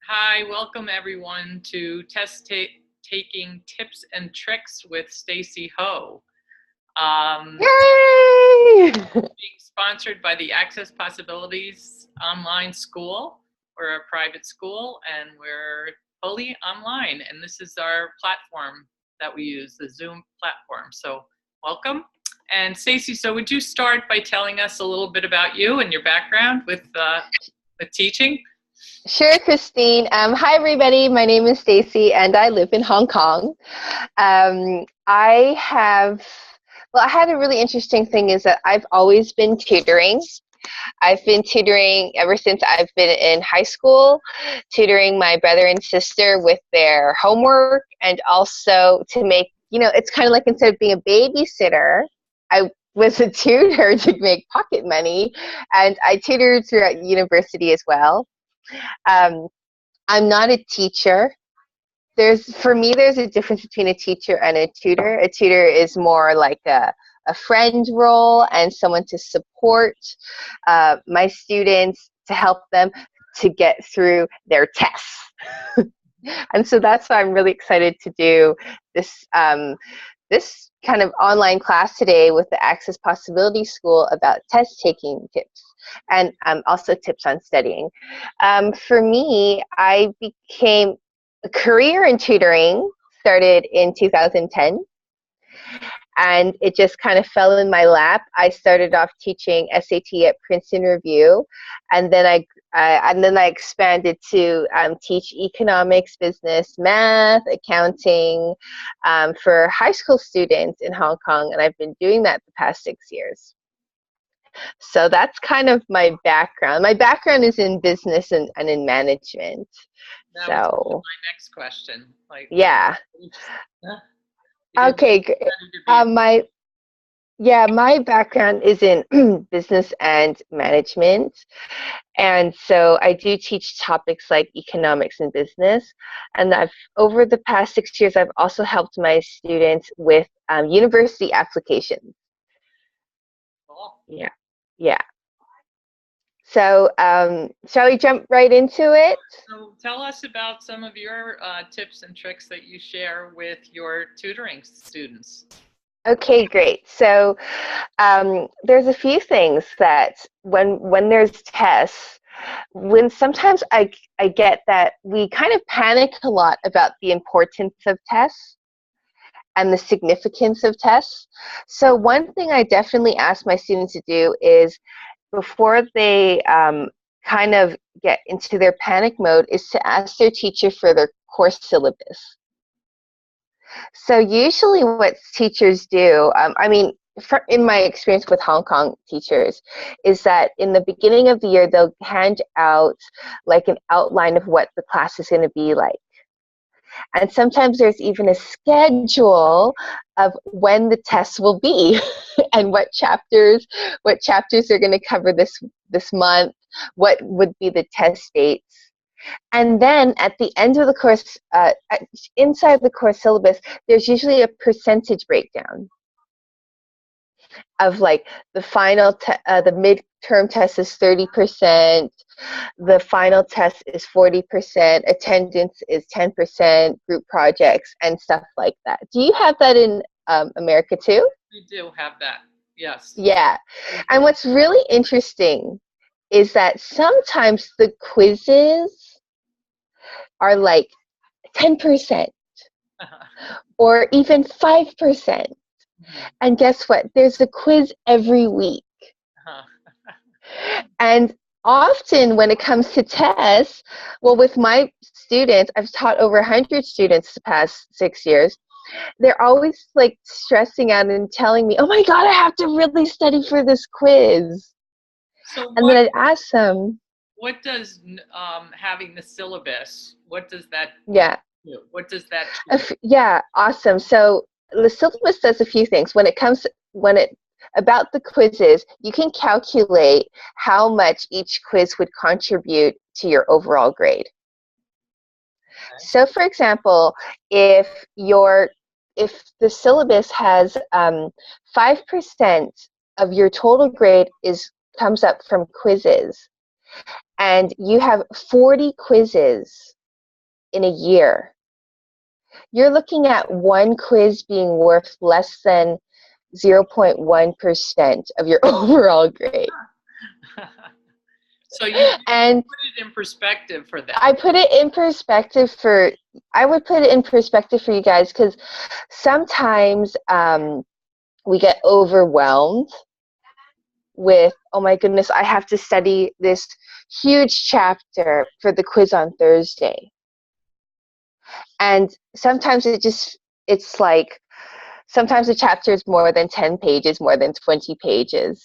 Hi, welcome everyone to Taking Tips and Tricks with Stacy Ho. Yay! Being sponsored by the Access Possibilities online school. We're a private school and we're fully online, and this is our platform that we use, the Zoom platform. So welcome. And Stacy, so would you start by telling us a little bit about you and your background with teaching? Sure, Christine. Hi, everybody. My name is Stacy, and I live in Hong Kong. I had a really interesting thing is that I've always been tutoring. I've been tutoring ever since I've been in high school, tutoring my brother and sister with their homework, and also to make, it's kind of like instead of being a babysitter, I was a tutor to make pocket money, and I tutored throughout university as well. Um, I'm not a teacher. For me, there's a difference between a teacher and a tutor. A tutor is more like a friend role and someone to support my students, to help them to get through their tests. And so that's why I'm really excited to do this kind of online class today with the Access Possibility School about test taking tips and also tips on studying. For me, I became a career in tutoring, started in 2010, and it just kind of fell in my lap. I started off teaching SAT at Princeton Review, and then I expanded to teach economics, business, math, accounting for high school students in Hong Kong, and I've been doing that the past 6 years. So that's kind of my background. My background is in business and in management. That was my next question. Yeah. Okay. My background is in business and management. And so I do teach topics like economics and business. And over the past 6 years, I've also helped my students with university applications. Cool. Yeah. So shall we jump right into it? So tell us about some of your tips and tricks that you share with your tutoring students. Okay, great. So there's a few things that when there's tests, when sometimes I get that we kind of panic a lot about the importance of tests and the significance of tests. So one thing I definitely ask my students to do is, before they kind of get into their panic mode, is to ask their teacher for their course syllabus. So usually what teachers do, in my experience with Hong Kong teachers, is that in the beginning of the year, they'll hand out like an outline of what the class is going to be like. And sometimes there's even a schedule of when the tests will be and what chapters are going to cover this month, what would be the test dates. And then at the end of the course, inside the course syllabus, there's usually a percentage breakdown of like the the midterm test is 30%, the final test is 40%, attendance is 10%, group projects, and stuff like that. Do you have that in America too? We do have that, yes. Yeah. And what's really interesting is that sometimes the quizzes are like 10% or even 5%. And guess what? There's a quiz every week. And often when it comes to tests, well, with my students, I've taught over 100 students the past 6 years. They're always like stressing out and telling me, oh my God, I have to really study for this quiz. And then I'd ask them, what does having the syllabus, what does that do? What does that do? Yeah, awesome. So the syllabus does a few things. About the quizzes, you can calculate how much each quiz would contribute to your overall grade. Okay. So for example, if the syllabus has 5% of your total grade comes up from quizzes, and you have 40 quizzes in a year, you're looking at one quiz being worth less than 0.1% of your overall grade. So you And put it in perspective for them. I would put it in perspective for you guys, because sometimes we get overwhelmed with, oh my goodness, I have to study this huge chapter for the quiz on Thursday. And sometimes it's like, sometimes a chapter is more than 10 pages, more than 20 pages.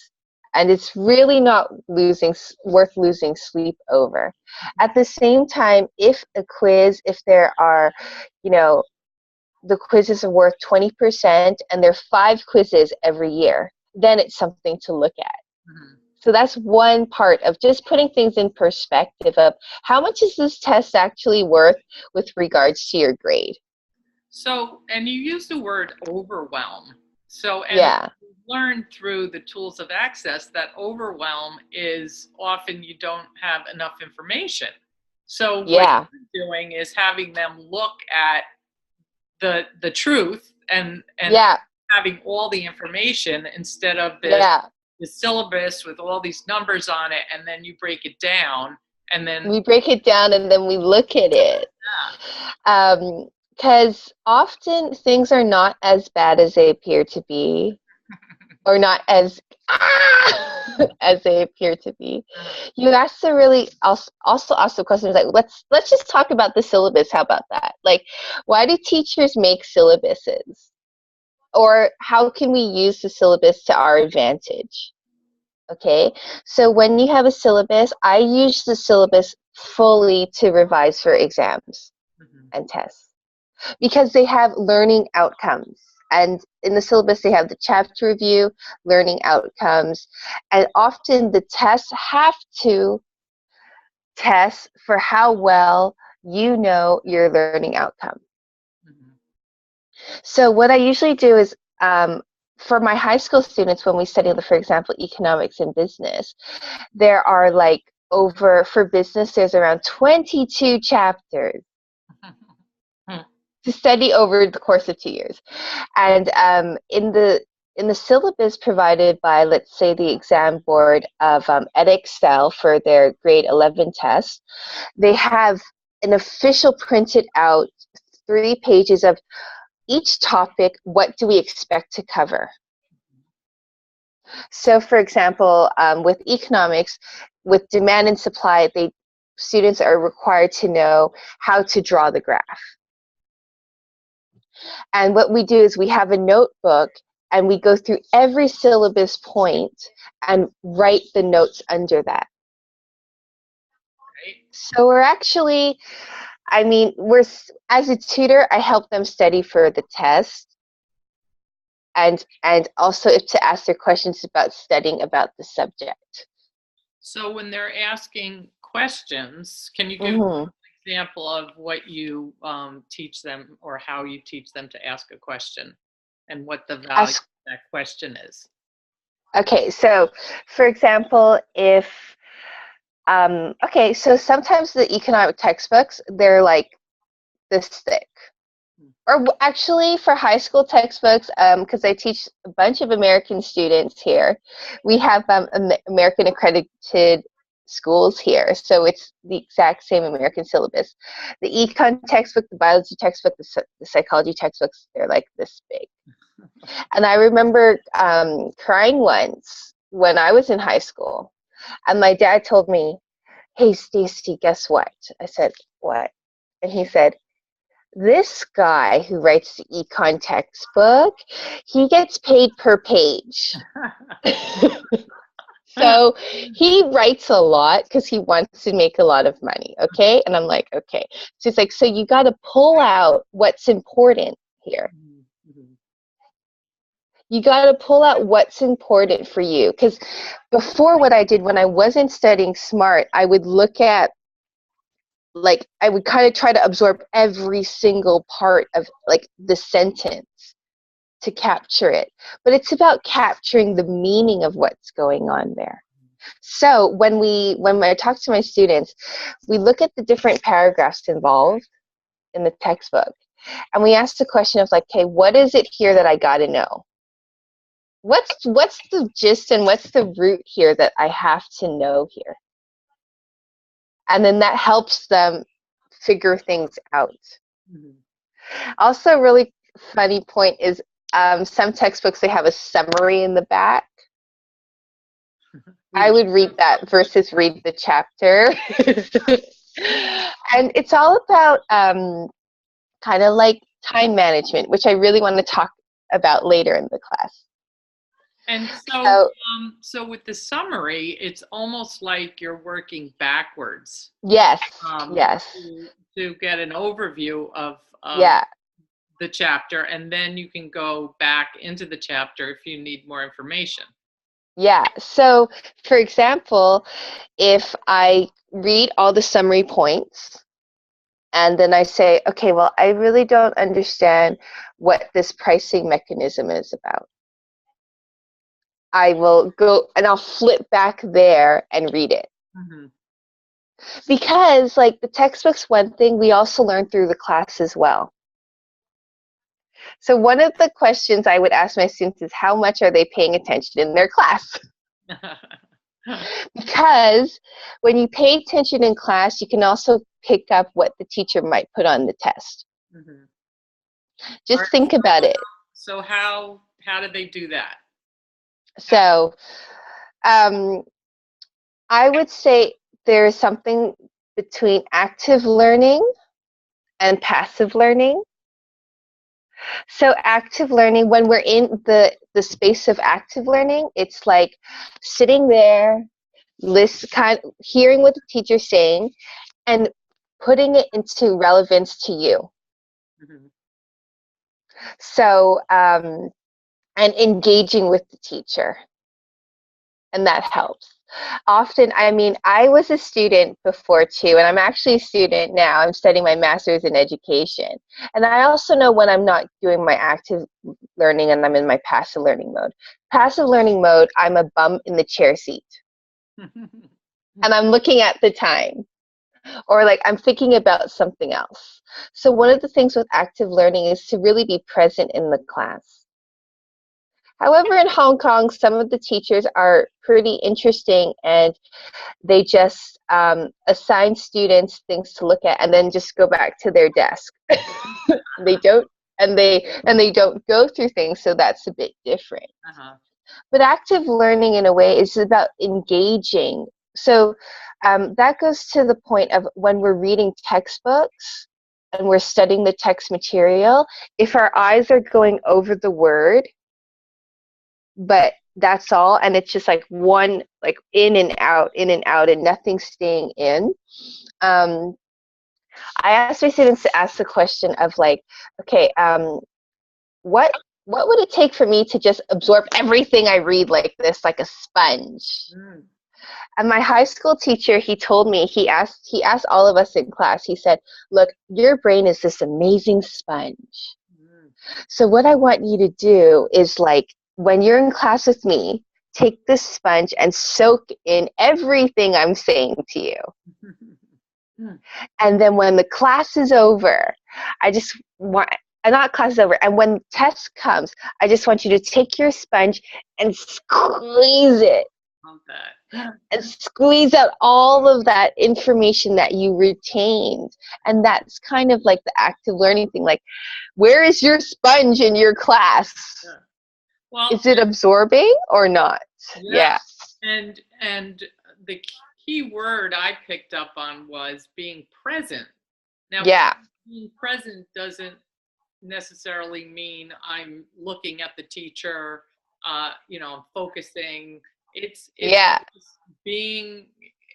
And it's really not worth losing sleep over. At the same time, if there are, the quizzes are worth 20% and there are 5 quizzes every year, then it's something to look at. Mm-hmm. So that's one part of just putting things in perspective of how much is this test actually worth with regards to your grade. So, and you use the word overwhelm. So, and yeah. learned through the tools of access that overwhelm is often you don't have enough information. So what you're doing is having them look at the truth and having all the information instead of the syllabus with all these numbers on it, and then you break it down, and then we break it down and then we look at it. Because often things are not as bad as they appear to be, or not as as they appear to be. You have to really also ask the questions like, let's just talk about the syllabus. How about that? Like, why do teachers make syllabuses? Or how can we use the syllabus to our advantage? Okay, so when you have a syllabus, I use the syllabus fully to revise for exams and tests, because they have learning outcomes. And in the syllabus, they have the chapter review, learning outcomes, and often the tests have to test for how well you know your learning outcome. Mm-hmm. So what I usually do is, for my high school students, when we study, for example, economics and business, there are for business, there's around 22 chapters to study over the course of 2 years. And in the syllabus provided by, let's say, the exam board of EdXL for their grade 11 test, they have an official printed out 3 pages of each topic. What do we expect to cover? So, for example, with economics, with demand and supply, students are required to know how to draw the graph. And what we do is we have a notebook and we go through every syllabus point and write the notes under that. Right. So we're actually, as a tutor, I help them study for the test, and also to ask their questions about studying about the subject. So when they're asking questions, can you give an example of what you teach them, or how you teach them to ask a question and what the value of that question is? Okay, so for example, if so sometimes the economic textbooks, they're like this thick. Or actually, for high school textbooks, because I teach a bunch of American students here, we have American accredited schools here, so it's the exact same American syllabus. The econ textbook, the biology textbook, the psychology textbooks, they're like this big. And I remember crying once when I was in high school, and my dad told me, "Hey, Stacy, guess what?" I said, "What?" And he said, "This guy who writes the econ textbook, he gets paid per page." So he writes a lot because he wants to make a lot of money, okay? And I'm like, okay. So it's like, so you got to pull out what's important here. You got to pull out what's important for you. Because before, what I did when I wasn't studying SMART, I would look at, I would kind of try to absorb every single part of the sentence to capture it. But it's about capturing the meaning of what's going on there. So when I talk to my students, we look at the different paragraphs involved in the textbook, and we ask the question of like, okay, what is it here that I got to know? What's the gist and what's the root here that I have to know here? And then that helps them figure things out. Mhm. Also, a really funny point is some textbooks, they have a summary in the back. I would read that versus read the chapter. And it's all about kind of like time management, which I really want to talk about later in the class. And So, so with the summary, it's almost like you're working backwards yes, um, yes, to get an overview of yeah, the chapter, and then you can go back into the chapter if you need more information. yeah. So, for example, if I read all the summary points and then I say, okay, well, I really don't understand what this pricing mechanism is about. I will go and I'll flip back there and read it. Mm-hmm. Because, like, the textbook's one thing, we also learn through the class as well. So, one of the questions I would ask my students is how much are they paying attention in their class? Because when you pay attention in class, you can also pick up what the teacher might put on the test. Mm-hmm. Just Right. think about it. So how did they do that? So, I would say there is something between active learning and passive learning. So active learning, when we're in the space of active learning, it's like sitting there, hearing what the teacher's saying, and putting it into relevance to you. Mm-hmm. So, and engaging with the teacher, and that helps. Often, I mean, I was a student before too, and I'm actually a student now. I'm studying my master's in education. And I also know when I'm not doing my active learning and I'm in my passive learning mode. Passive learning mode, I'm a bum in the chair seat. And I'm looking at the time, or like I'm thinking about something else. So one of the things with active learning is to really be present in the class. However, in Hong Kong, some of the teachers are pretty interesting, and they just assign students things to look at and then just go back to their desk. They don't, and they don't go through things, so that's a bit different. Uh-huh. But active learning, in a way, is about engaging. So that goes to the point of when we're reading textbooks and we're studying the text material, if our eyes are going over the word, but that's all, and it's just like one, like in and out, and nothing staying in. I asked my students to ask the question of like, okay, what would it take for me to just absorb everything I read like this, like a sponge? Mm. And my high school teacher, he told me, he asked all of us in class, he said, look, your brain is this amazing sponge. Mm. So what I want you to do is, like, when you're in class with me, take this sponge and soak in everything I'm saying to you. Mm. And then when the class is over, I just want, not class is over, and when test comes, I just want you to take your sponge and squeeze it. Love that. And squeeze out all of that information that you retained. And that's kind of like the active learning thing. Like, where is your sponge in your class? Yeah. Well, Is it absorbing or not? yeah. Yeah. And the key word I picked up on was being present. Now, Yeah. being present doesn't necessarily mean I'm looking at the teacher, focusing. It's Yeah. just being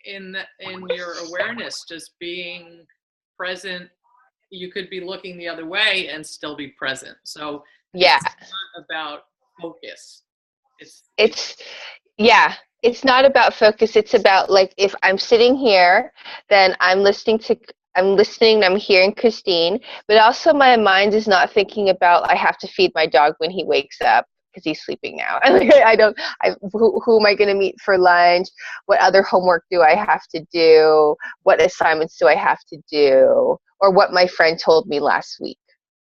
in your awareness, just being present. You could be looking the other way and still be present. So Yeah. it's not about focus. It's yeah. It's not about focus. It's about, like, if I'm sitting here, then I'm listening, I'm hearing Christine, but also my mind is not thinking about I have to feed my dog when he wakes up. because he's sleeping now. Who am I going to meet for lunch? What other homework do I have to do? What assignments do I have to do? Or what my friend told me last week.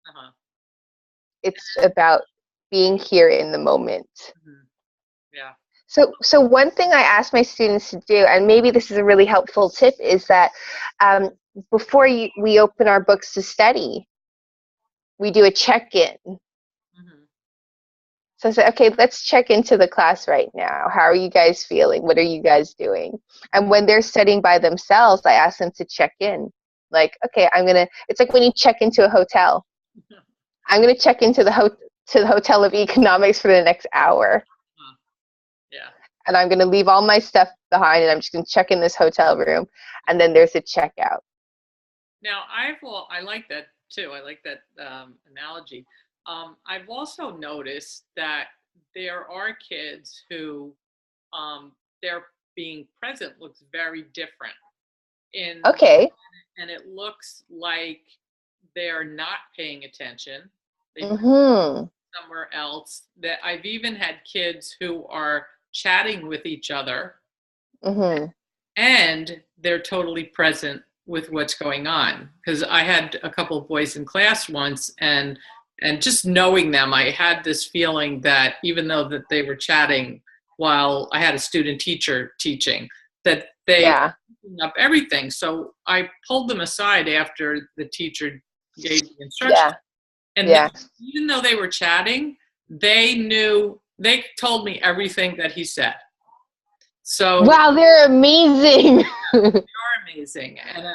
Uh-huh. It's about being here in the moment. Mm-hmm. Yeah. So one thing I ask my students to do, and maybe this is a really helpful tip, is that before we open our books to study, we do a check-in. Mm-hmm. So I said, okay, let's check into the class right now. How are you guys feeling? What are you guys doing? And when they're studying by themselves, I ask them to check in. Like, okay, it's like when you check into a hotel. I'm going to check into the Hotel of Economics for the next hour. Yeah. And I'm going to leave all my stuff behind, and I'm just going to check in this hotel room, and then there's a checkout. Now, I like that too. I like that analogy. I've also noticed that there are kids who their being present looks very different Okay. and it looks like they're not paying attention. They Mm-hmm. somewhere else. That I've even had kids who are chatting with each other, Mm-hmm. and they're totally present with what's going on. Because I had a couple of boys in class once, and just knowing them, I had this feeling that even though that they were chatting while I had a student teacher teaching, that they were picking up everything. So I pulled them aside after the teacher gave the instructions. And even though they were chatting, they told me everything that he said. So wow, they're amazing. they are amazing. And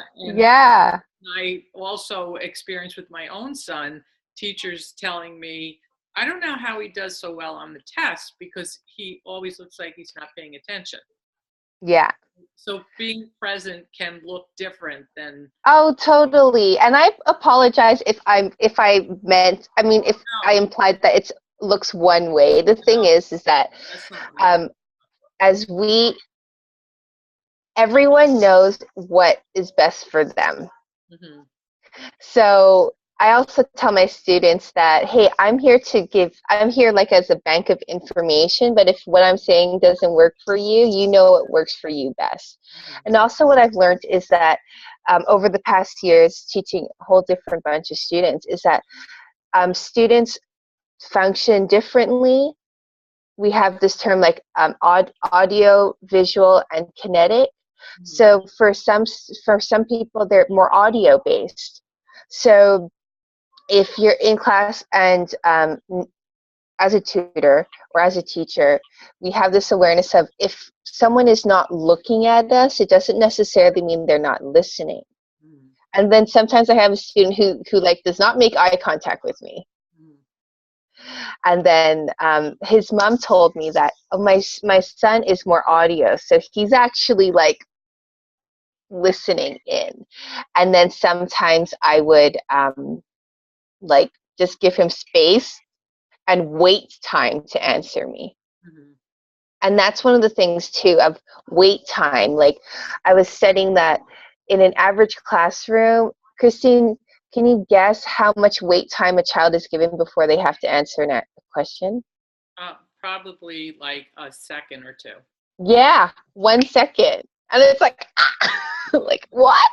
I also experienced with my own son, teachers telling me, I don't know how he does so well on the test because he always looks like he's not paying attention. Yeah. So being present can look different than. Oh, totally. And I apologize if I implied that it looks one way. The thing is that as everyone knows what is best for them. Mm-hmm. So I also tell my students that, hey, I'm here like as a bank of information, but if what I'm saying doesn't work for you, you know what works for you best. Mm-hmm. And also what I've learned is that over the past years, teaching a whole different bunch of students, is that students function differently. We have this term like audio, visual, and kinetic. Mm-hmm. So for some people, they're more audio based. So if you're in class and as a tutor or as a teacher, we have this awareness of if someone is not looking at us, it doesn't necessarily mean they're not listening. Mm. And then sometimes I have a student who like does not make eye contact with me. Mm. And then his mom told me that my son is more audio, so he's actually like listening in. And then sometimes I would like just give him space and wait time to answer me. Mm-hmm. And that's one of the things too of wait time. Like I was studying that in an average classroom. Christine, can you guess how much wait time a child is given before they have to answer a question? Probably like a second or two. Yeah, 1 second. And it's like, like what?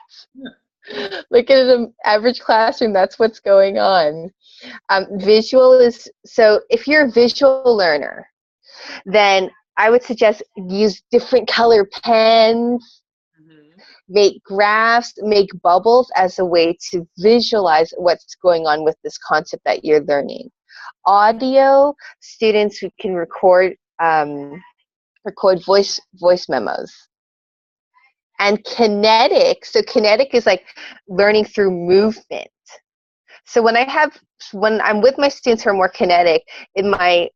Like in an average classroom, that's what's going on. Visual is, so if you're a visual learner, then I would suggest use different color pens, mm-hmm. make graphs, make bubbles as a way to visualize what's going on with this concept that you're learning. Audio, students who can record voice memos. And kinetic, so kinetic is like learning through movement. So when I'm with my students who are more kinetic, in my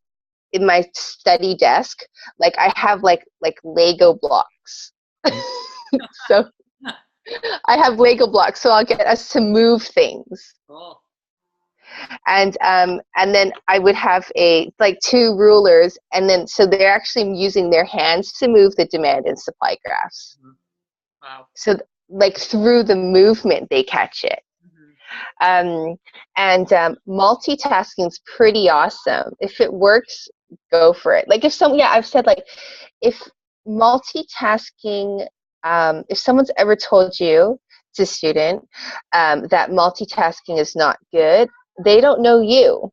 study desk, like I have like Lego blocks. So I have Lego blocks, so I'll get us to move things. Oh. And then I would have like 2 rulers, and then so they're actually using their hands to move the demand and supply graphs. Mm-hmm. Wow. So like through the movement they catch it. Mm-hmm. And multitasking is pretty awesome. If it works, go for it. Like I've said, like, if multitasking, if someone's ever told you, it's a student, that multitasking is not good, they don't know you.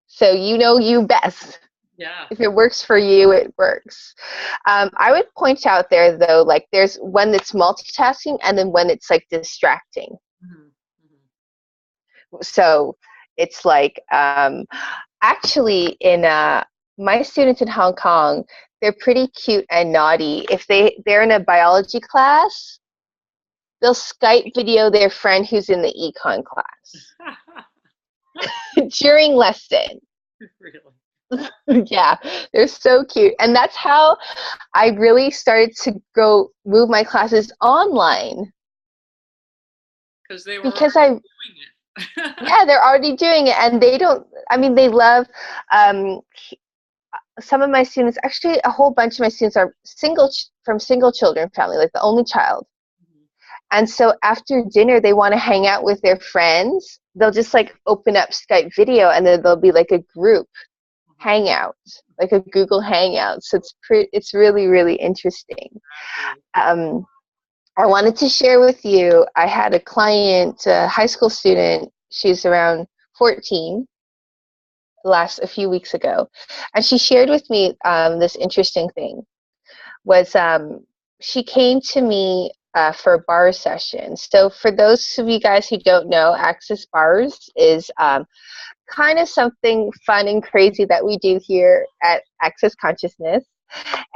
So you know you best. Yeah. If it works for you, it works. I would point out there, though, like there's when it's multitasking and then when it's like distracting. Mm-hmm. Mm-hmm. So it's like actually in my students in Hong Kong, they're pretty cute and naughty. If they're in a biology class, they'll Skype video their friend who's in the econ class during lesson. Really? Yeah, they're so cute. And that's how I really started to move my classes online. Because they were Because already doing it. yeah, they're already doing it. And they don't, I mean, they love, some of my students, actually a whole bunch of my students are from single children family, like the only child. Mm-hmm. And so after dinner, they want to hang out with their friends. They'll just like open up Skype video and then there'll be like a group hangout, like a Google Hangout. So it's really, really interesting. I wanted to share with you, I had a client, a high school student, she's around 14, a few weeks ago, and she shared with me this interesting thing, was she came to me for a bar session. So for those of you guys who don't know, Access Bars is kind of something fun and crazy that we do here at Access Consciousness.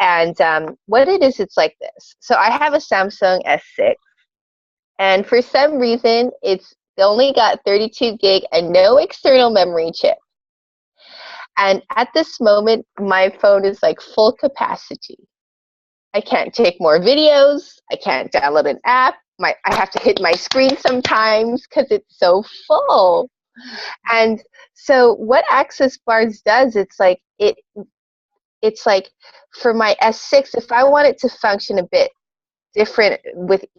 And what it is, it's like this. So I have a Samsung S6, and for some reason, they only got 32 gig and no external memory chip. And at this moment, my phone is like full capacity. I can't take more videos. I can't download an app. I have to hit my screen sometimes because it's so full. And so what Access Bars does, it's like for my S6, if I want it to function a bit different,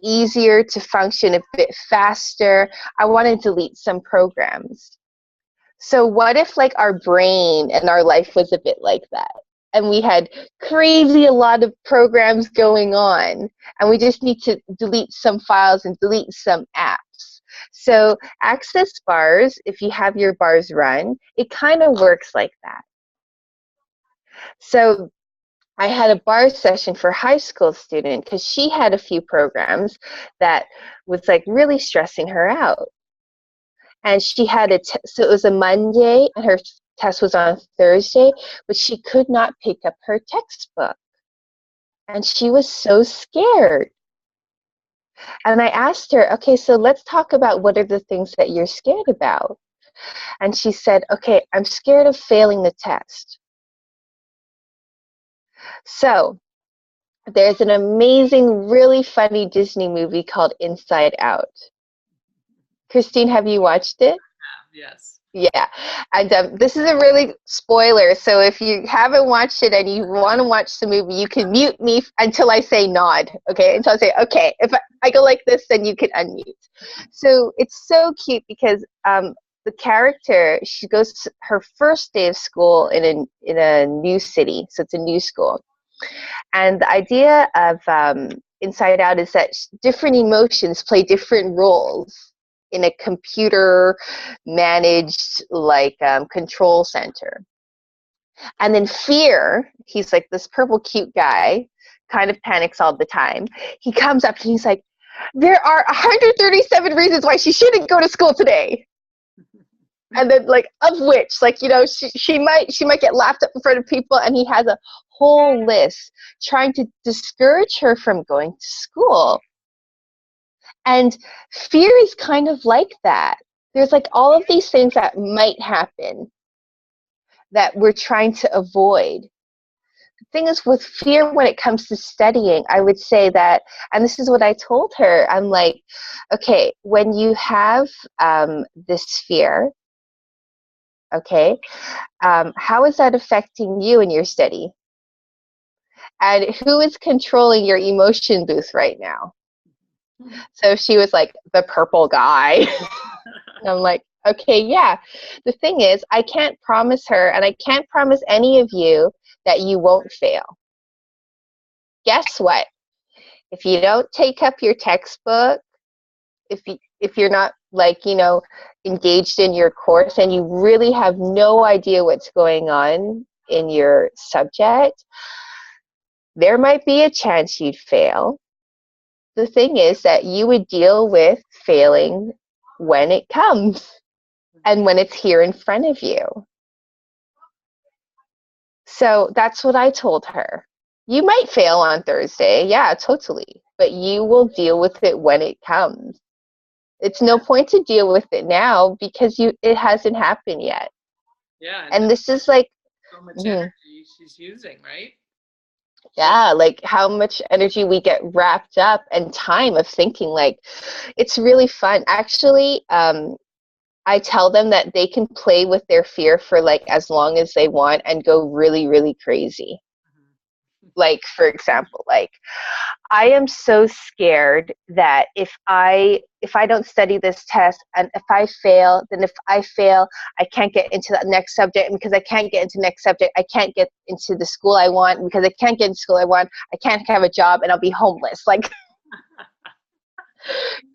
easier to function a bit faster, I want to delete some programs. So what if like our brain and our life was a bit like that? And we had a lot of programs going on, and we just need to delete some files and delete some apps. So Access Bars, if you have your bars run, it kind of works like that. So I had a bar session for a high school student because she had a few programs that was like really stressing her out. And she had so it was a Monday and her test was on Thursday, but she could not pick up her textbook. And she was so scared. And I asked her, okay, so let's talk about what are the things that you're scared about. And she said, okay, I'm scared of failing the test. So there's an amazing, really funny Disney movie called Inside Out. Christine, have you watched it? Yes. Yeah, and this is a really spoiler, so if you haven't watched it and you want to watch the movie, you can mute me until I say nod, okay? Until I say, okay, if I go like this, then you can unmute. So it's so cute because the character, she goes to her first day of school in a new city, so it's a new school. And the idea of Inside Out is that different emotions play different roles in a computer managed control center. And then fear, he's like this purple cute guy, kind of panics all the time. He comes up and he's like, there are 137 reasons why she shouldn't go to school today. And then of which, she might get laughed at in front of people, and he has a whole list trying to discourage her from going to school. And fear is kind of like that. There's all of these things that might happen that we're trying to avoid. The thing is, with fear, when it comes to studying, I would say that, and this is what I told her, I'm like, okay, when you have this fear, okay, how is that affecting you in your study? And who is controlling your emotion booth right now? So she was like, the purple guy. And I'm like, okay, yeah. The thing is, I can't promise her, and I can't promise any of you that you won't fail. Guess what? If you don't take up your textbook, if you're not like, engaged in your course and you really have no idea what's going on in your subject, there might be a chance you'd fail. The thing is that you would deal with failing when it comes and when it's here in front of you. So that's what I told her. You might fail on Thursday, yeah, totally, but you will deal with it when it comes. It's no point to deal with it now because it hasn't happened yet. Yeah, And this is like so much energy she's using, right? Yeah, like how much energy we get wrapped up and time of thinking. Like, it's really fun. Actually, I tell them that they can play with their fear for like as long as they want and go really, really crazy. Like, for example, like I am so scared that if I don't study this test and if I fail, then if I fail, I can't get into the next subject. And because I can't get into the next subject, I can't get into the school I want. And because I can't get into school I want, I can't have a job and I'll be homeless. Like,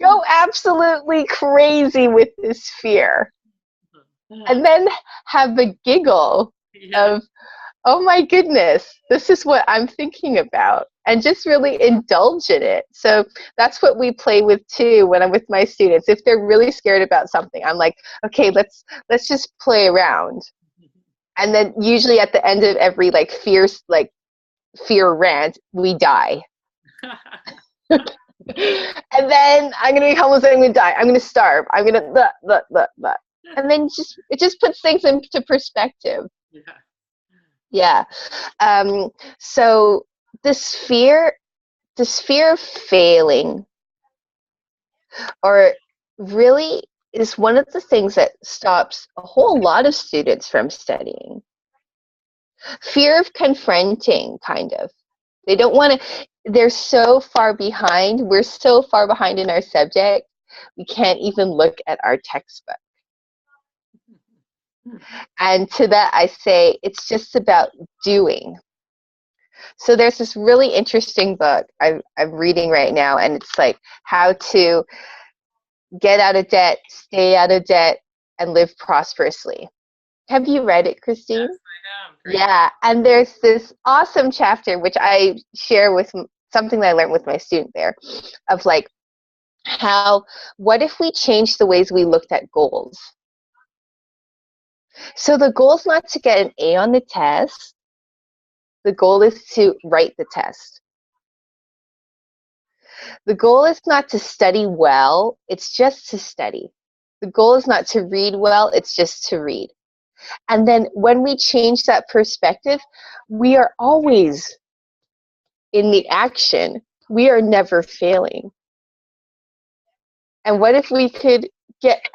go absolutely crazy with this fear. And then have a giggle of, oh my goodness, this is what I'm thinking about, and just really indulge in it. So that's what we play with too when I'm with my students. If they're really scared about something, I'm like, okay, let's just play around. And then usually at the end of every fear rant, we die. And then I'm gonna be homeless. I'm gonna die. I'm gonna starve. I'm gonna and then it just puts things into perspective. Yeah. So this fear of failing, or really is one of the things that stops a whole lot of students from studying. Fear of confronting, kind of. They don't want to, they're so far behind. We're so far behind in our subject, we can't even look at our textbook. And to that I say, it's just about doing. So there's this really interesting book I'm reading right now, and it's like how to get out of debt, stay out of debt, and live prosperously. Have you read it, Christine? Yes, I have. Great. Yeah, and there's this awesome chapter which I share with something that I learned with my student there, of like what if we change the ways we looked at goals? So the goal is not to get an A on the test. The goal is to write the test. The goal is not to study well, it's just to study. The goal is not to read well, it's just to read. And then when we change that perspective, we are always in the action. We are never failing. And what if we could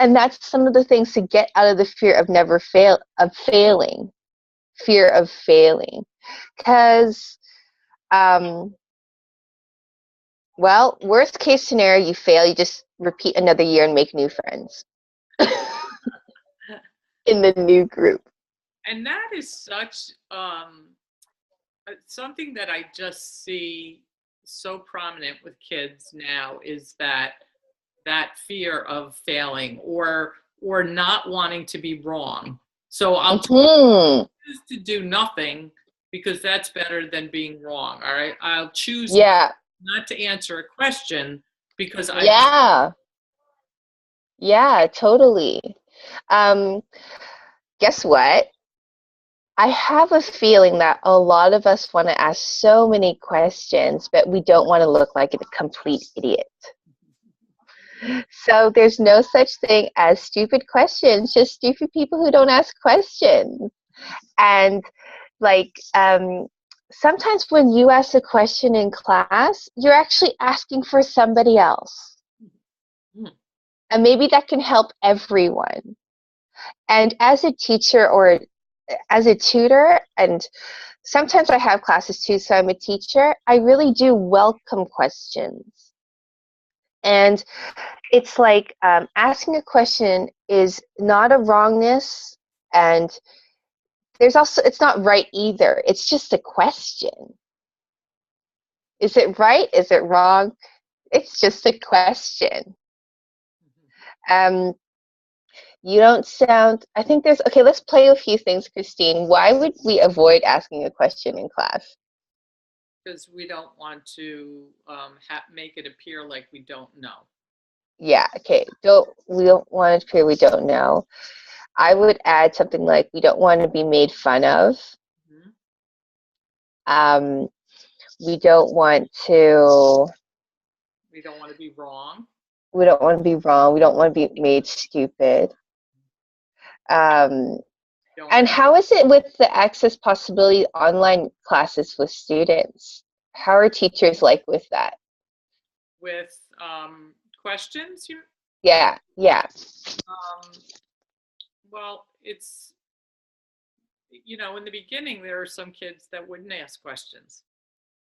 and that's some of the things to get out of the fear of failing. Fear of failing. Because, well, worst case scenario, you fail, you just repeat another year and make new friends in the new group. And that is such something that I just see so prominent with kids now, is that fear of failing or not wanting to be wrong. So I'll choose to do nothing because that's better than being wrong. All right, I'll choose not to answer a question because yeah, totally. Guess what? I have a feeling that a lot of us want to ask so many questions, but we don't want to look like a complete idiot. So there's no such thing as stupid questions, just stupid people who don't ask questions. And like, sometimes when you ask a question in class, you're actually asking for somebody else. And maybe that can help everyone. And as a teacher or as a tutor, and sometimes I have classes too, so I'm a teacher, I really do welcome questions. And it's like asking a question is not a wrongness, and there's also, it's not right either. It's just a question. Is it right? Is it wrong? It's just a question. Um, you don't sound, I think there's, okay, let's play a few things, Christine. Why would we avoid asking a question in class? Because we don't want to make it appear like we don't know. Yeah, okay. We don't want to appear we don't know. I would add something like we don't want to be made fun of. Mm-hmm. We don't want to. We don't want to be wrong. We don't want to be wrong. We don't want to be made stupid. And how is it with the access possibility online classes with students? How are teachers like with that? With questions? Yeah, yeah. Well, it's, in the beginning, there are some kids that wouldn't ask questions,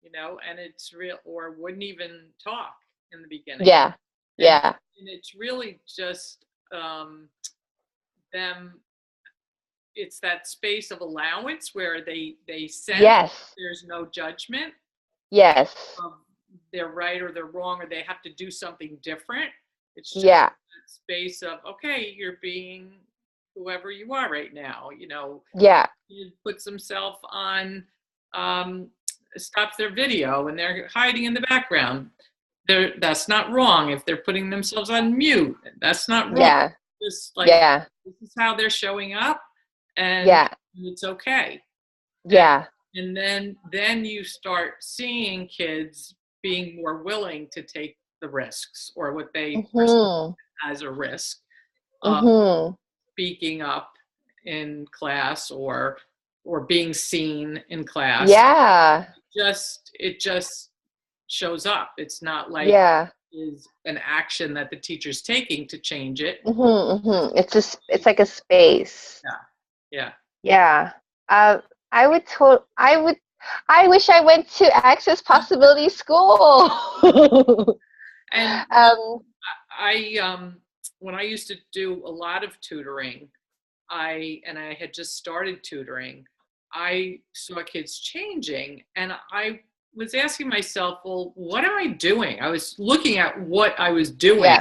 and it's real, or wouldn't even talk in the beginning. Yeah, yeah. And it's really just them. It's that space of allowance where they sense Yes. there's no judgment. Yes. They're right or they're wrong, or they have to do something different. It's just that space of, okay, you're being whoever you are right now. Yeah. He puts himself on, stops their video and they're hiding in the background. That's not wrong. If they're putting themselves on mute, that's not wrong. Yeah. Just like, this is how they're showing up, and it's okay. Yeah. And then you start seeing kids being more willing to take the risks, or what they perceive as a risk of speaking up in class, or being seen in class. Yeah. It just shows up. It's not like is an action that the teacher's taking to change it. It's like a space. Yeah. I wish I went to Access Possibility School. And when I used to do a lot of tutoring, I had just started tutoring, I saw kids changing, and I was asking myself, well, what am I doing? I was looking at what I was doing.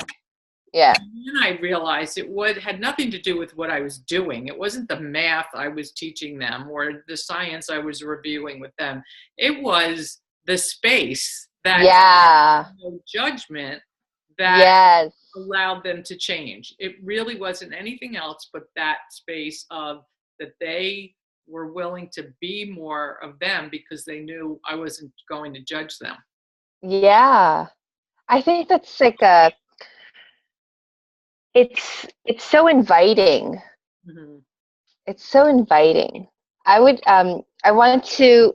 Yeah. And then I realized it had nothing to do with what I was doing. It wasn't the math I was teaching them or the science I was reviewing with them. It was the space that no judgment that allowed them to change. It really wasn't anything else but that space of that they were willing to be more of them because they knew I wasn't going to judge them. Yeah. I think that's like it's so inviting. It's so inviting. I want to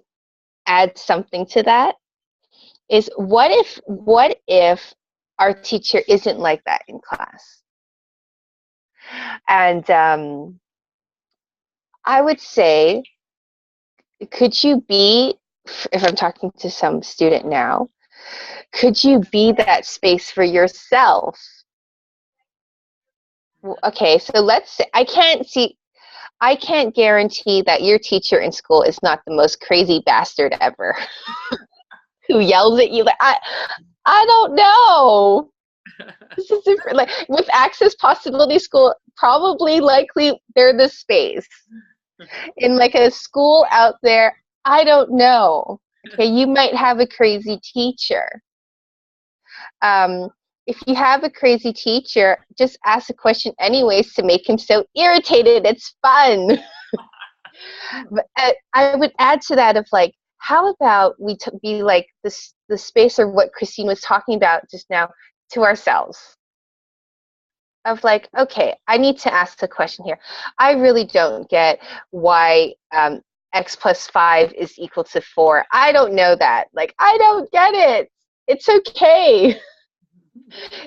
add something to that. Is what if our teacher isn't like that in class? And I would say, could you be, if I'm talking to some student now, could you be that space for yourself? Okay, so let's say, I can't guarantee that your teacher in school is not the most crazy bastard ever who yells at you. Like, I don't know. This is different. Like with Access Possibility School, probably likely they're the space. In like a school out there, I don't know. Okay, you might have a crazy teacher. If you have a crazy teacher, just ask a question anyways to make him so irritated. It's fun. But I would add to that of like, how about we be like the space of what Christine was talking about just now to ourselves. Of like, okay, I need to ask the question here. I really don't get why x plus 5 is equal to 4. I don't know that. Like, I don't get it. It's okay.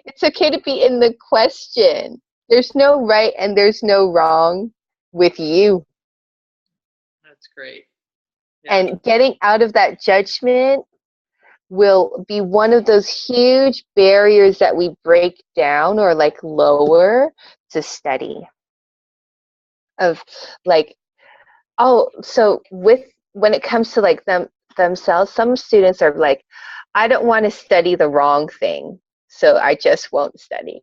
It's okay to be in the question. There's no right and there's no wrong with you. That's great. Yeah. And getting out of that judgment will be one of those huge barriers that we break down or like lower to study. Of like, oh, so with when it comes to like themselves, some students are like, I don't want to study the wrong thing, so I just won't study.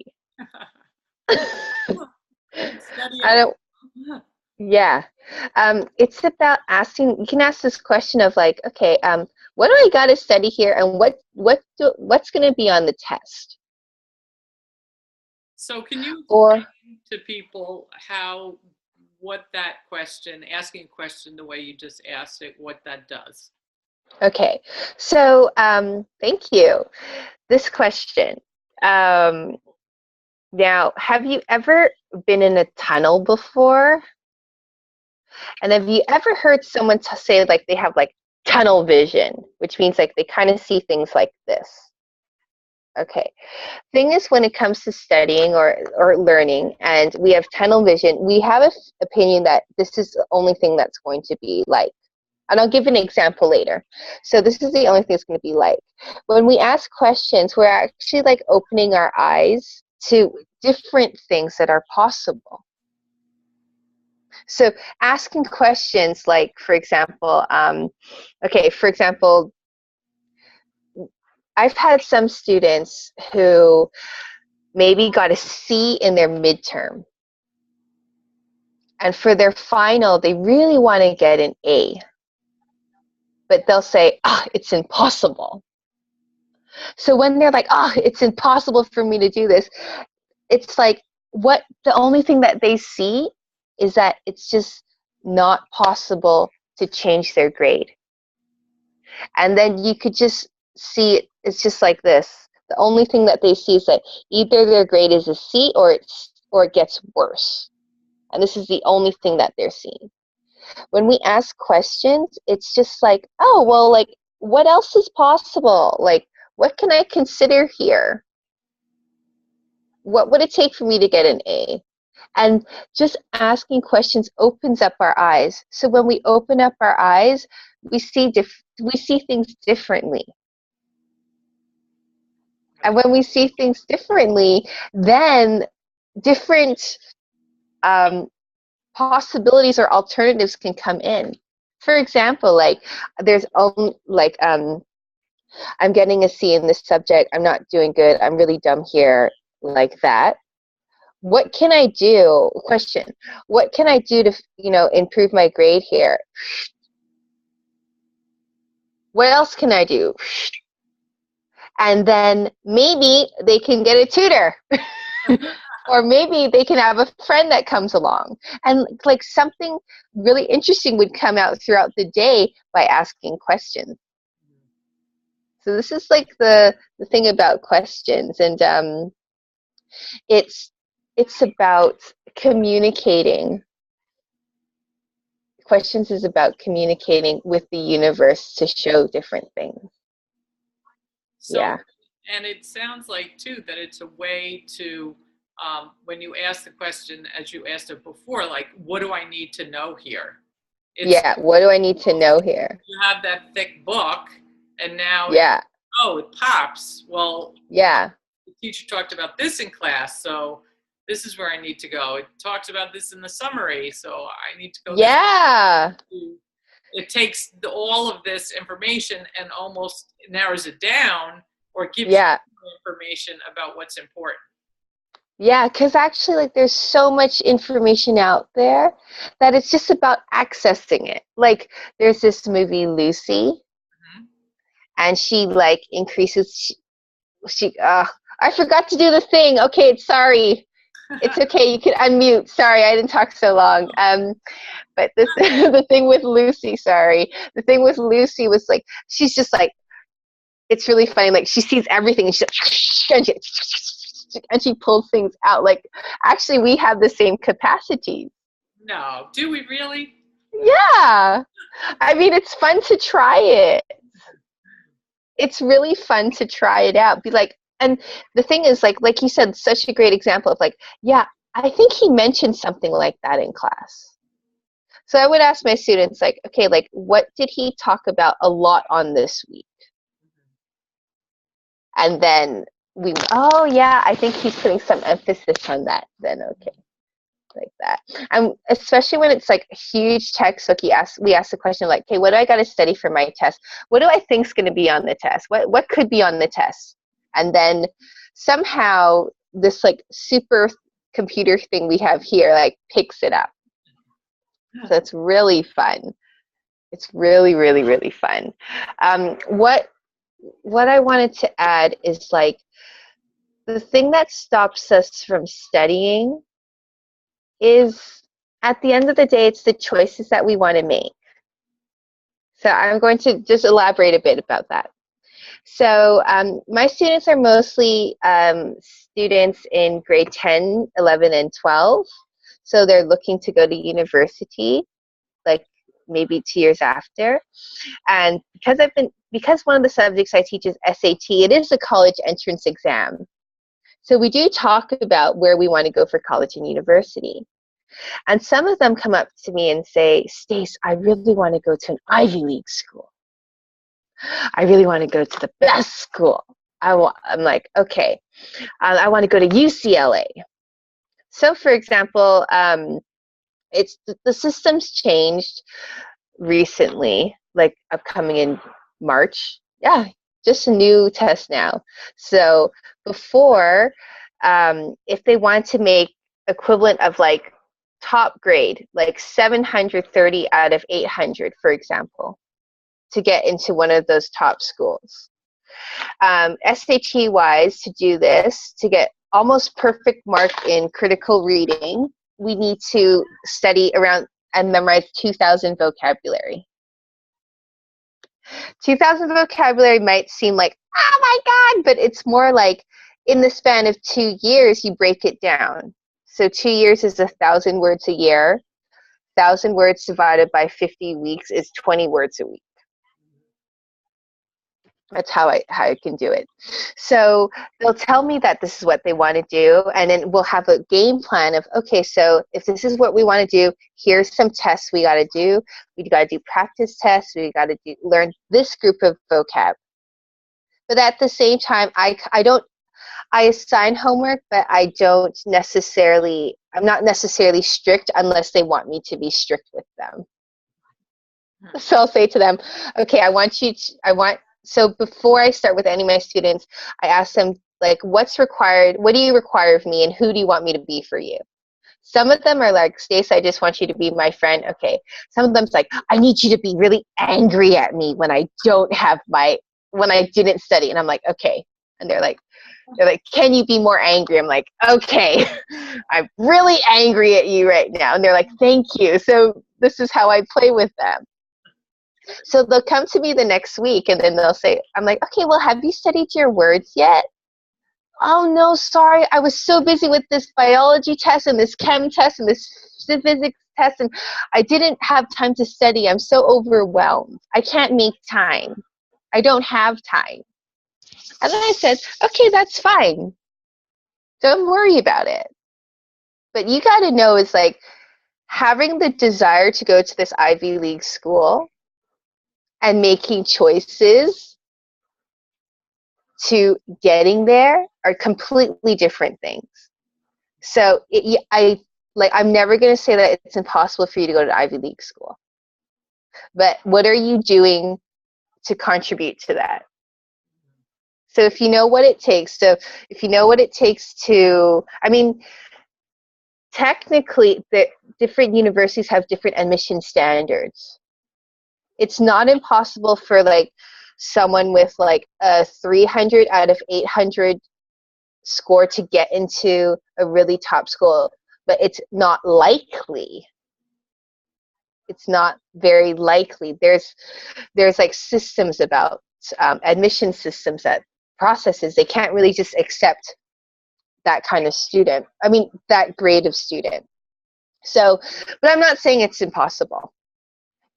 Study I it. don't, yeah. It's about asking, you can ask this question of like, okay, what do I got to study here, and what's going to be on the test? So can you Or, explain to people what that question, asking a question the way you just asked it, what that does? okay, so thank you. This question. Um, Now, have you ever been in a tunnel before? And have you ever heard someone say like they have like tunnel vision, which means like they kind of see things like this? Okay. Thing is, when it comes to studying or learning, and we have tunnel vision, we have an opinion that this is the only thing that's going to be like. And I'll give an example later. So this is the only thing it's going to be like. When we ask questions, we're actually like opening our eyes to different things that are possible. So asking questions like, for example, I've had some students who maybe got a C in their midterm. And for their final, they really want to get an A. But they'll say, it's impossible. So when they're like, it's impossible for me to do this, it's like the only thing that they see is that it's just not possible to change their grade. And then you could just see it's just like this. The only thing that they see is that either their grade is a C or it gets worse. And this is the only thing that they're seeing. When we ask questions, it's just like, oh, well, like, what else is possible? Like, what can I consider here? What would it take for me to get an A? And just asking questions opens up our eyes. So when we open up our eyes, we see things differently. And when we see things differently, then different possibilities or alternatives can come in. For example, like there's like I'm getting a C in this subject. I'm not doing good. I'm really dumb here, like that. What can I do? Question. What can I do to, improve my grade here? What else can I do? And then maybe they can get a tutor. Or maybe they can have a friend that comes along. And like something really interesting would come out throughout the day by asking questions. So this is like the thing about questions. And it's about communicating. Questions is about communicating with the universe to show different things. So, Yeah. and it sounds like too that it's a way to, when you ask the question as you asked it before, like, what do I need to know here? Yeah, what do I need to know here? You have that thick book, and now Yeah. it pops. Well, Yeah. the teacher talked about this in class, so this is where I need to go. It talks about this in the summary, so I need to go. Yeah. It takes all of this information and almost narrows it down, or gives you information about what's important. Yeah, because actually, like, there's so much information out there that it's just about accessing it. Like, there's this movie, Lucy, and she, like, increases, I forgot to do the thing. Okay, sorry. It's okay, you can unmute. Sorry, I didn't talk so long. But the thing with Lucy, the thing with Lucy was, like, she's just, like, it's really funny. Like, she sees everything, and and she pulls things out. Like, actually, we have the same capacities. No, do we really? Yeah. I mean, it's fun to try it. It's really fun to try it out. Be like, and the thing is, like you said, such a great example of like, yeah, I think he mentioned something like that in class. So I would ask my students, like, okay, like, what did he talk about a lot on this week? And then oh yeah, I think he's putting some emphasis on that. Then okay, like that. And especially when it's like a huge textbook, we ask the question like, okay, what do I got to study for my test? What do I think's going to be on the test? What could be on the test? And then somehow this like super computer thing we have here like picks it up. So it's really fun. It's really, really, really fun. What I wanted to add is like the thing that stops us from studying is at the end of the day, it's the choices that we want to make. So I'm going to just elaborate a bit about that. So my students are mostly students in grade 10, 11, and 12. So they're looking to go to university, like maybe 2 years after. And because one of the subjects I teach is SAT, it is a college entrance exam. So we do talk about where we want to go for college and university. And some of them come up to me and say, Stace, I really want to go to an Ivy League school. I really want to go to the best school. I'm like, okay, I want to go to UCLA. So for example, it's the system's changed recently, like upcoming in March. Yeah, just a new test now. So before, if they want to make equivalent of like top grade, like 730 out of 800, for example, to get into one of those top schools. SAT-wise, to do this, to get almost perfect mark in critical reading, we need to study around and memorize 2,000 vocabulary. 2,000 vocabulary might seem like, oh my God, but it's more like in the span of 2 years, you break it down. So 2 years is 1,000 words a year. 1,000 words divided by 50 weeks is 20 words a week. That's how I can do it. So they'll tell me that this is what they want to do, and then we'll have a game plan of, okay, so if this is what we want to do, here's some tests we got to do. We got to do practice tests. We got to learn this group of vocab. But at the same time, I assign homework, but I'm not necessarily strict unless they want me to be strict with them. So I'll say to them, okay, so before I start with any of my students, I ask them, like, what's required? What do you require of me, and who do you want me to be for you? Some of them are like, Stace, I just want you to be my friend. Okay. Some of them's like, I need you to be really angry at me when I didn't study. And I'm like, okay. And they're like, can you be more angry? I'm like, okay, I'm really angry at you right now. And they're like, thank you. So this is how I play with them. So they'll come to me the next week and then they'll say, I'm like, okay, well, have you studied your words yet? Oh, no, sorry. I was so busy with this biology test and this chem test and this physics test, and I didn't have time to study. I'm so overwhelmed. I can't make time. I don't have time. And then I said, okay, that's fine. Don't worry about it. But you got to know is like having the desire to go to this Ivy League school and making choices to getting there are completely different things. So I'm never going to say that it's impossible for you to go to Ivy League school. But what are you doing to contribute to that? So if you know what it takes, technically the different universities have different admission standards. It's not impossible for like someone with like a 300 out of 800 score to get into a really top school, but it's not likely. It's not very likely. There's like systems about admission systems, that processes. They can't really just accept that kind of student. That grade of student. So, but I'm not saying it's impossible.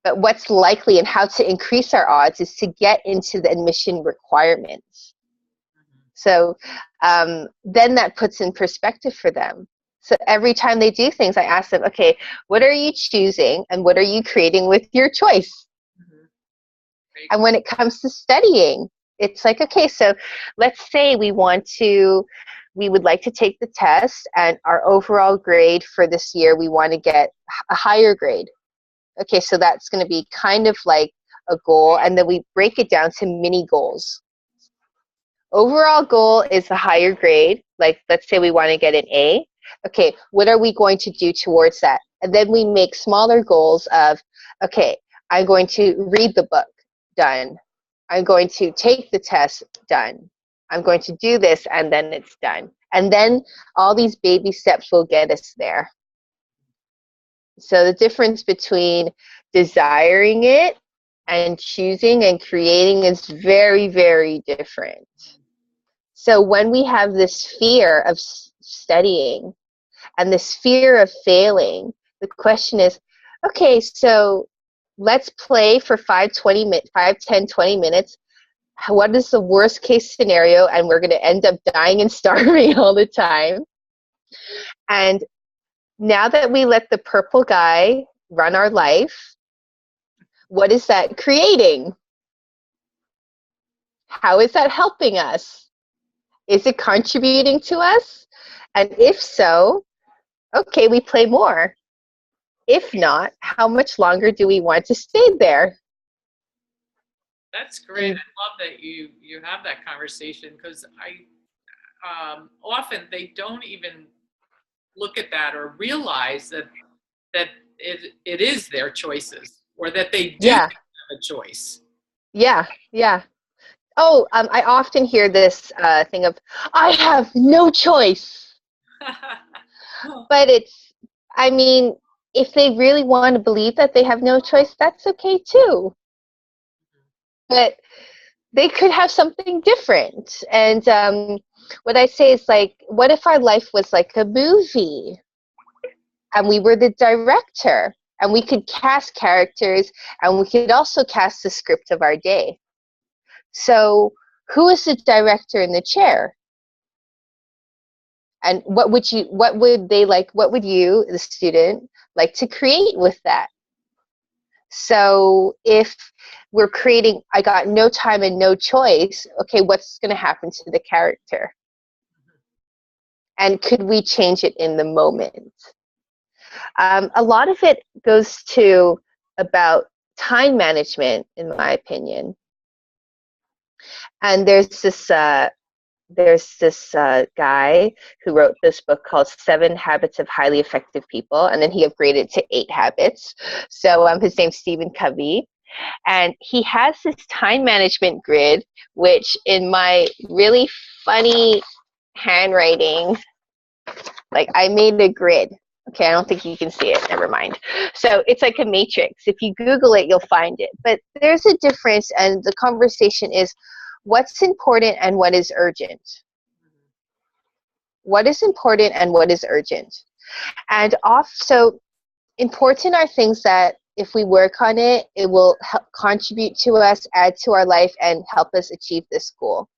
But what's likely and how to increase our odds is to get into the admission requirements. So then that puts in perspective for them. So every time they do things, I ask them, okay, what are you choosing and what are you creating with your choice? Mm-hmm. And when it comes to studying, It's like, okay, so let's say we would like to take the test, and our overall grade for this year, we want to get a higher grade. Okay, so that's going to be kind of like a goal, and then we break it down to mini goals. Overall goal is a higher grade. Like, let's say we want to get an A. Okay, what are we going to do towards that? And then we make smaller goals of, okay, I'm going to read the book, done. I'm going to take the test, done. I'm going to do this, and then it's done. And then all these baby steps will get us there. So the difference between desiring it and choosing and creating is very, very different. So when we have this fear of studying and this fear of failing, the question is, okay, so let's play for 5, 10, 20 minutes. What is the worst case scenario? And we're going to end up dying and starving all the time. And now that we let the purple guy run our life, what is that creating? How is that helping us? Is it contributing to us? And if so, okay, we play more. If not, how much longer do we want to stay there? That's great. I love that you have that conversation, because often they don't even look at that or realize that it is their choices, or that they do have a choice. Yeah. Oh, I often hear this thing of, I have no choice. But I mean, if they really want to believe that they have no choice, that's okay too. But they could have something different. And what I say is, like, what if our life was like a movie and we were the director, and we could cast characters, and we could also cast the script of our day? So who is the director in the chair? And what would you, the student, like to create with that? So if we're creating, I got no time and no choice, okay, what's going to happen to the character? And could we change it in the moment? A lot of it goes to about time management, in my opinion. And there's this guy who wrote this book called 7 Habits of Highly Effective People, and then he upgraded it to 8 habits. So his name's Stephen Covey, and he has this time management grid, which in my really funny handwriting, like, I made a grid. Okay, I don't think you can see it. Never mind. So it's like a matrix. If you Google it, you'll find it. But there's a difference, and the conversation is, what's important and what is urgent? What is important and what is urgent? And so important are things that if we work on it, it will help contribute to us, add to our life, and help us achieve this goal.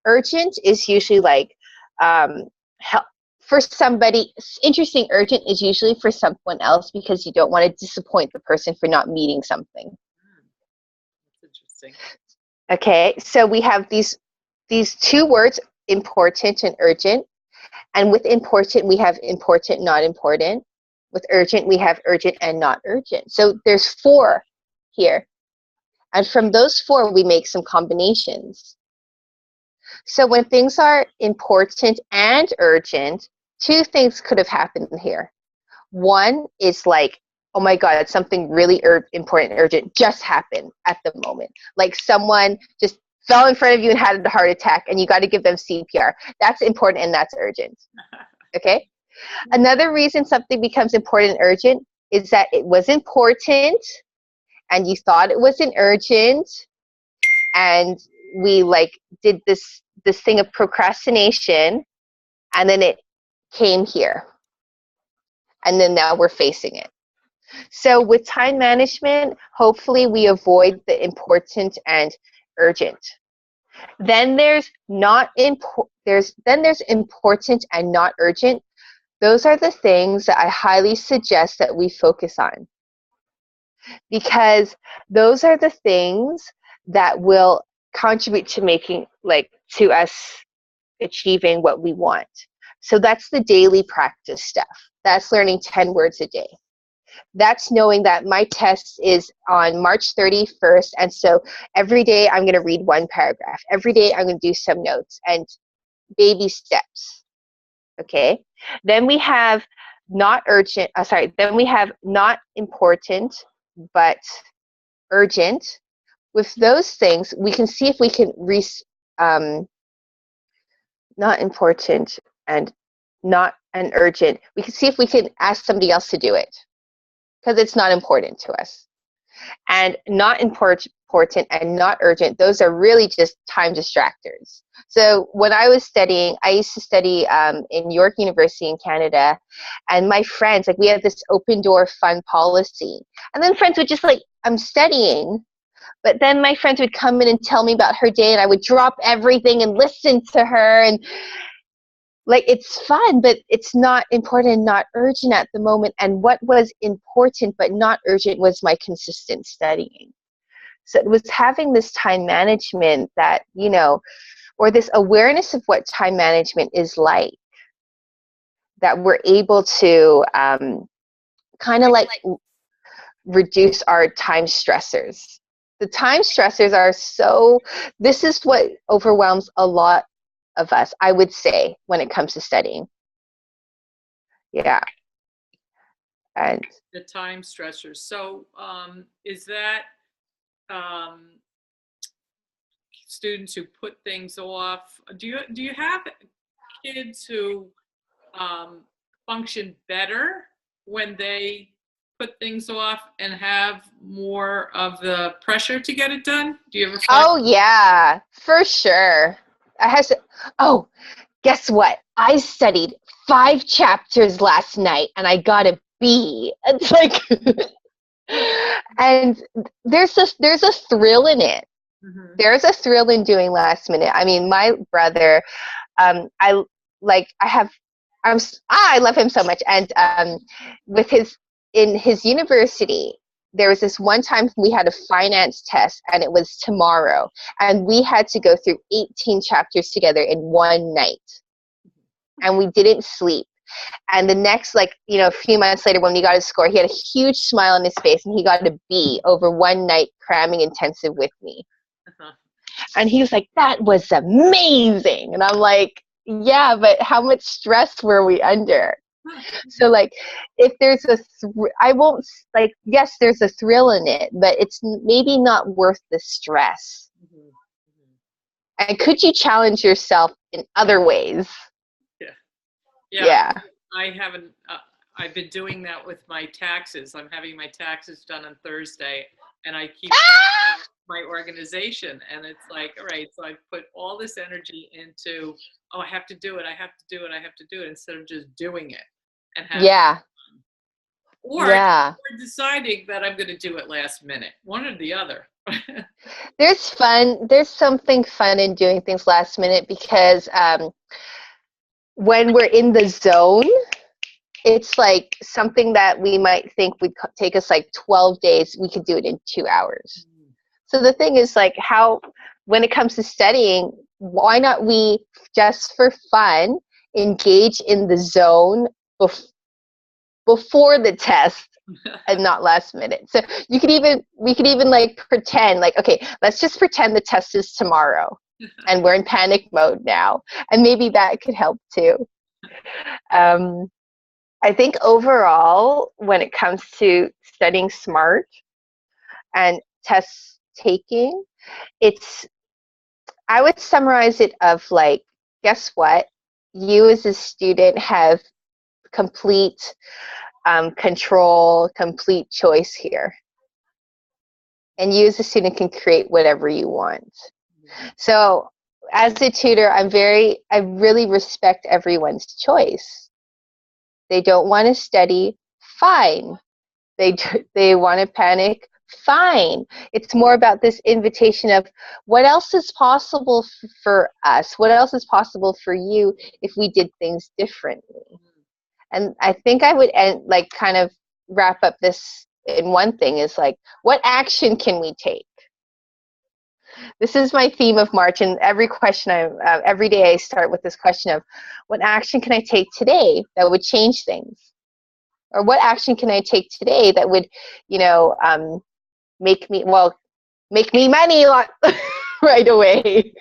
Urgent is usually like, help for somebody. Interesting, urgent is usually for someone else, because you don't want to disappoint the person for not meeting something. That's interesting. Okay, so we have these 2 words, important and urgent. And with important, we have important, not important. With urgent, we have urgent and not urgent. So there's 4 here. And from those 4, we make some combinations. So when things are important and urgent, 2 things could have happened here. One is like, oh my God, something really important, urgent just happened at the moment. Like someone just fell in front of you and had a heart attack, and you got to give them CPR. That's important and that's urgent. Okay? Another reason something becomes important and urgent is that it was important and you thought it wasn't urgent, and we like did this thing of procrastination, and then it came here. And then now we're facing it. So with time management, hopefully we avoid the important and urgent. Then there's there's important and not urgent. Those are the things that I highly suggest that we focus on, because those are the things that will contribute to making, like, to us achieving what we want. So that's the daily practice stuff. That's learning 10 words a day. That's knowing that my test is on March 31st. And so every day I'm going to read one paragraph. Every day I'm going to do some notes and baby steps. Okay. Then we have then we have not important, but urgent. With those things, we can see if we can not important and not an urgent. We can see if we can ask somebody else to do it because it's not important to us. And not important and not urgent, those are really just time distractors. So when I was studying, I used to study in York University in Canada, and my friends, like, we had this open door fun policy. And then friends would just, like, I'm studying, but then my friends would come in and tell me about her day, and I would drop everything and listen to her. And, like, it's fun, but it's not important and not urgent at the moment. And what was important but not urgent was my consistent studying. So it was having this time management that, or this awareness of what time management is like, that we're able to kind of like reduce our time stressors. The time stressors this is what overwhelms a lot of us, I would say, when it comes to studying. Yeah. And the time stressors. So is that students who put things off? Do you have kids who function better when they put things off and have more of the pressure to get it done? Do you ever find? Oh yeah, for sure. Guess what? I studied 5 chapters last night and I got a B. It's like, and there's a thrill in it. Mm-hmm. There's a thrill in doing last minute. I mean, my brother, I love him so much. And in his university, there was this one time we had a finance test and it was tomorrow, and we had to go through 18 chapters together in one night, and we didn't sleep. And the next, a few months later, when we got his score, he had a huge smile on his face, and he got a B over one night cramming intensive with me. Uh-huh. And he was like, "That was amazing." And I'm like, "Yeah, but how much stress were we under?" So, like, if there's yes, there's a thrill in it, but it's maybe not worth the stress. Mm-hmm. Mm-hmm. And could you challenge yourself in other ways? Yeah. I haven't, I've been doing that with my taxes. I'm having my taxes done on Thursday, and I keep my organization, and it's like, all right, so I put all this energy into, I have to do it, instead of just doing it and having fun. Or deciding that I'm going to do it last minute, one or the other. There's something fun in doing things last minute, because when we're in the zone, it's like something that we might think would take us like 12 days, we could do it in 2 hours. So the thing is, like, when it comes to studying, why not we just for fun engage in the zone before the test and not last minute? So we could even like pretend, like, okay, let's just pretend the test is tomorrow and we're in panic mode now, and maybe that could help too. I think overall, when it comes to studying smart and test taking, I would summarize it of, like, guess what? You as a student have complete control, complete choice here. And you as a student can create whatever you want. So as a tutor, I really respect everyone's choice. They don't want to study, fine. They want to panic, fine. It's more about this invitation of what else is possible for us? What else is possible for you if we did things differently? And I think I would kind of wrap up this in one thing, is like, what action can we take? This is my theme of March, and every every day I start with this question of, what action can I take today that would change things? Or what action can I take today that would, you know, make me money right away?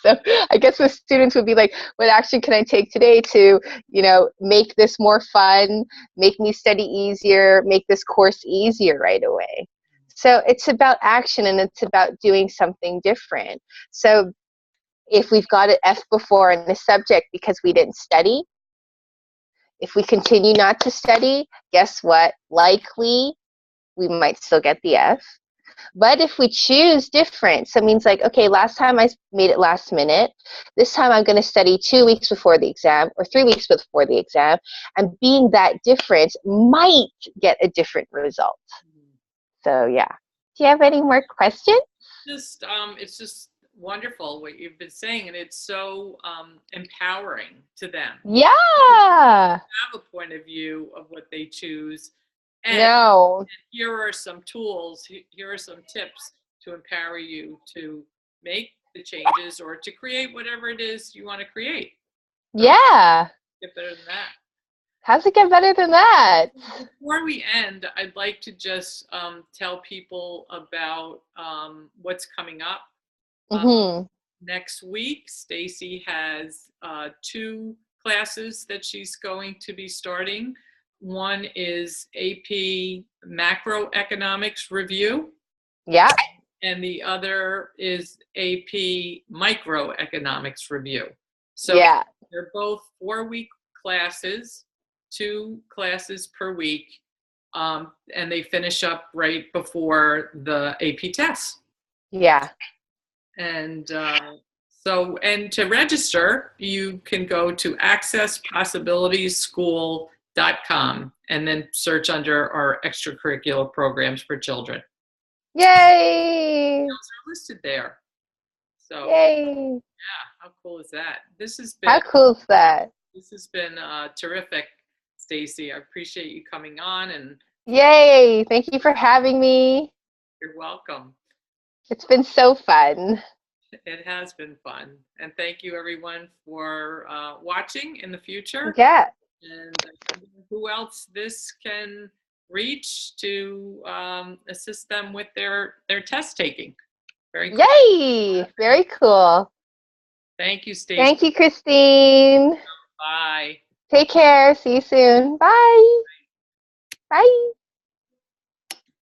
So I guess the students would be like, what action can I take today to, you know, make this more fun, make me study easier, make this course easier right away? So it's about action, and it's about doing something different. So if we've got an F before in a subject because we didn't study, if we continue not to study, guess what? Likely we might still get the F. But if we choose different, so it means like, okay, last time I made it last minute. This time I'm going to study 2 weeks before the exam or 3 weeks before the exam. And being that different might get a different result. So yeah. Do you have any more questions? It's just wonderful what you've been saying, and it's so empowering to them. Yeah. Have a point of view of what they choose. And here are some tools, here are some tips to empower you to make the changes or to create whatever it is you want to create. So yeah. Get better than that. How's it get better than that? Before we end, I'd like to just tell people about what's coming up. Next week, Stacy has 2 classes that she's going to be starting. One is AP Macroeconomics Review. Yeah. And the other is AP Microeconomics Review. So they're both 4-week classes, 2 classes per week, and they finish up right before the AP test. Yeah. And and to register, you can go to accesspossibilitiesschool.com and then search under our extracurricular programs for children. Yay! Those are listed there. So yay! Yeah, how cool is that? How cool is that? This has been terrific, Stacy. I appreciate you coming on, and yay! Thank you for having me. You're welcome. It's been so fun. It has been fun. And thank you, everyone, for watching in the future. Yeah. And who else this can reach to assist them with their test taking. Very cool. Yay! Very cool. Thank you, Stacey. Thank you, Christine. Bye. Take care. See you soon. Bye. Bye.